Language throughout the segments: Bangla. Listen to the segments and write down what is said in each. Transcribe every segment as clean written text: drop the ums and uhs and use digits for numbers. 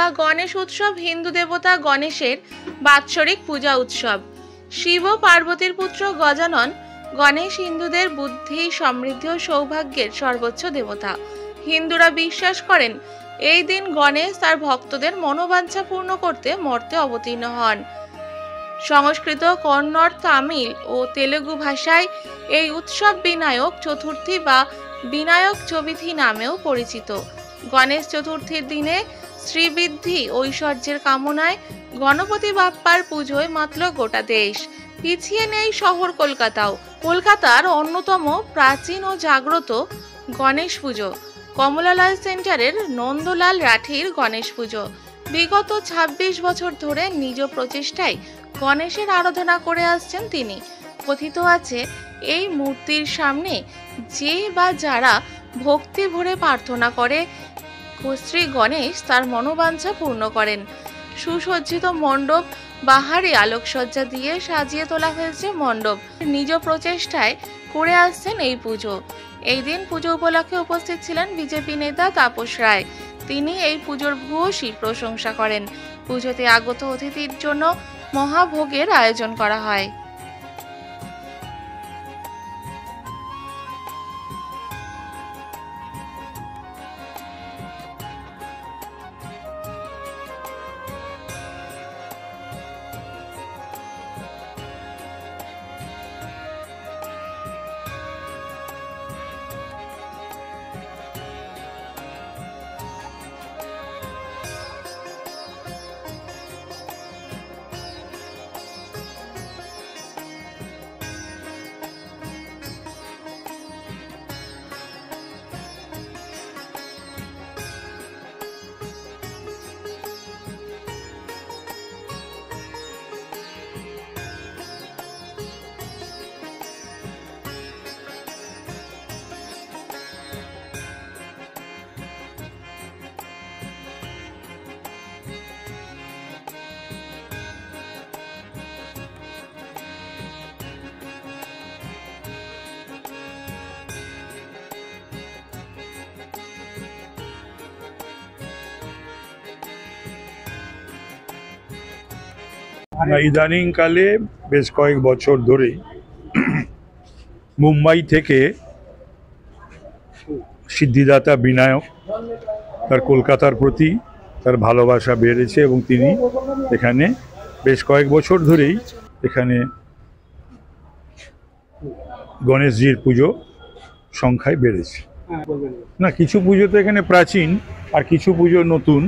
বা গণেশ উৎসব হিন্দু দেবতা গণেশের বাৎসরিক পূজা উৎসব। শিব ও পার্বতীর পুত্র গজানন গণেশ হিন্দুদের বুদ্ধি, সমৃদ্ধি ও সৌভাগ্যের সর্বোচ্চ দেবতা। হিন্দুরা বিশ্বাস করেন এই দিন গণেশ তার ভক্তদের মনোবাঞ্ছা পূর্ণ করতে মর্তে অবতীর্ণ হন। সংস্কৃত, কন্নড়, তামিল ও তেলুগু ভাষায় এই উৎসব বিনায়ক চতুর্থী বা বিনায়ক চতুর্থী নামেও পরিচিত। গণেশ চতুর্থীর দিনে শ্রীবৃদ্ধি ঐশ্বর্যের কামনায় গণপতি বাপ্পার পুজোয় মাতল গোটা দেশ। পিছিয়ে নেই শহর কলকাতাও। কলকাতার অন্যতম প্রাচীন ও জাগ্রত গণেশ পুজো কমলালাল সেন্টারের নন্দলাল রাঠির গণেশ পুজো। বিগত ২৬ বছর ধরে নিজ প্রচেষ্টায় গণেশের আরাধনা করে আসছেন তিনি। কথিত আছে এই মূর্তির সামনে যে বা যারা ভক্তি ভরে প্রার্থনা করে শ্রী গণেশ তার মনোবাঞ্ছা পূর্ণ করেন। সুসজ্জিত মণ্ডপ, বাহারি আলোকসজ্জা দিয়ে সাজিয়ে তোলা হয়েছে মণ্ডপ। নিজ প্রচেষ্টায় করে আসছেন এই পুজো। এই দিন পুজো উপলক্ষে উপস্থিত ছিলেন বিজেপি নেতা তাপস রায়। তিনি এই পুজোর ভূয়সী প্রশংসা করেন। পুজোতে আগত অতিথির জন্য মহাভোগের আয়োজন করা হয়। ইদানিংকালে বেশ কয়েক বছর ধরে মুম্বাই থেকে সিদ্ধিদাতা বিনায়ক তার কলকাতার প্রতি তার ভালোবাসা বেড়েছে এবং তিনি এখানে বেশ কয়েক বছর ধরেই এখানে গণেশজির পুজো সংখ্যায় বেড়েছে। না, কিছু পুজো তো এখানে প্রাচীন আর কিছু পুজো নতুন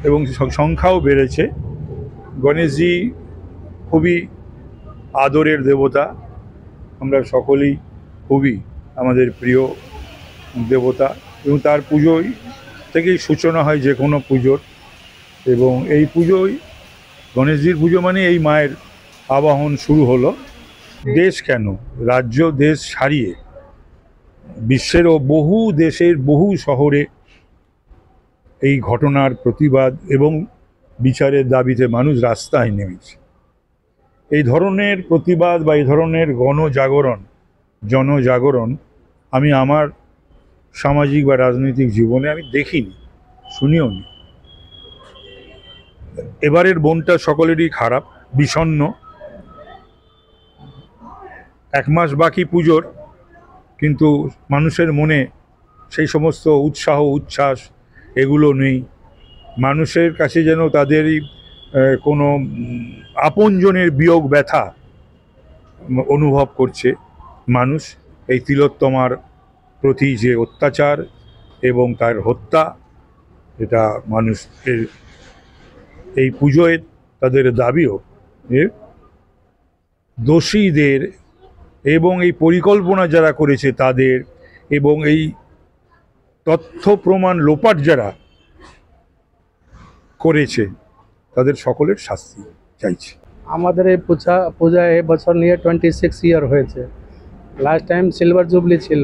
এবং সংখ্যাও বেড়েছে। গণেশজি খুবই আদরের দেবতা, আমরা সকলেই খুবই আমাদের প্রিয় দেবতা এবং তার পুজোয় থেকেই সূচনা হয় যে কোনো পুজোর। এবং এই পুজোয় গণেশজির পুজো মানে এই মায়ের আবাহন শুরু হলো। দেশ কেন, রাজ্য দেশ ছাড়িয়ে বিশ্বেরও বহু দেশের বহু শহরে এই ঘটনার প্রতিবাদ এবং বিচারের দাবিতে মানুষ রাস্তায় নেমেছে। এই ধরনের প্রতিবাদ বা এই ধরনের জনজাগরণ আমি আমার সামাজিক বা রাজনৈতিক জীবনে আমি দেখিনি, শুনিও নি। এবারের বনটা সকলেরই খারাপ, বিষণ্ণ। 1 মাস বাকি পুজোর, কিন্তু মানুষের মনে সেই সমস্ত উৎসাহ উচ্ছ্বাস এগুলো নেই। মানুষের কাছে যেন তাদেরই কোনো আপনজনের বিয়োগ ব্যথা অনুভব করছে মানুষ। এই তিলোত্তমার প্রতি যে অত্যাচার এবং তার হত্যা, এটা মানুষের এই পুজোয় তাদের দাবিও দোষীদের এবং এই পরিকল্পনা যারা করেছে তাদের এবং এই তথ্য প্রমাণ লোপাট যারা করেছে তাদের সকলের শাস্তি চাইছে। আমাদের এই পূজা এবছর নিয়ে 26 ইয়ার হয়েছে। লাস্ট টাইম সিলভার জুবলি ছিল।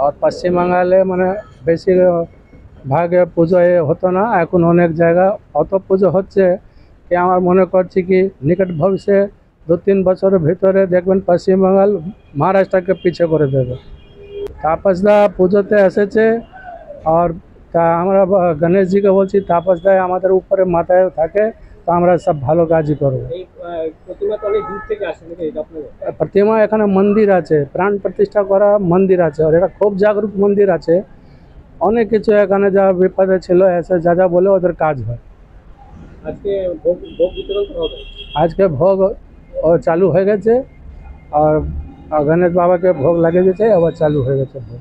আর পশ্চিমবাংলায় মানে বেশি ভাগে পুজো হতো না, এখন অনেক জায়গা অত পুজো হচ্ছে কি আমার মনে করছি কি নিকট ভবিষ্যতে 2-3 বছরের ভিতরে দেখবেন পশ্চিমবাংল মহারাষ্ট্রকে পিছিয়ে করে দেবে। তাপসদা পুজোতে এসেছে আর তা আমরা গণেশজিকে বলছি তাপস দায় আমাদের উপরে মাথায় থাকে, তো আমরা সব ভালো কাজই করবো। এই প্রতিমা তো অনেক দূর থেকে আসে নাকি আপনাদের? প্রতিমা এখানে মন্দির আছে, প্রাণ প্রতিষ্ঠা করা মন্দির আছে, আর এটা খুব জাগরুক মন্দির আছে। অনেক কিছু এখানে যা বিপদে ছিল এসে যা যা বলে ওদের কাজ হয়। আজকে ভোগ ভোগ বিতরণ করা হবে। আজকে ভোগ চালু হয়ে গেছে, আর গণেশ বাবাকে ভোগ লাগিয়ে দিয়েছে, আবার চালু হয়ে গেছে ভোগ।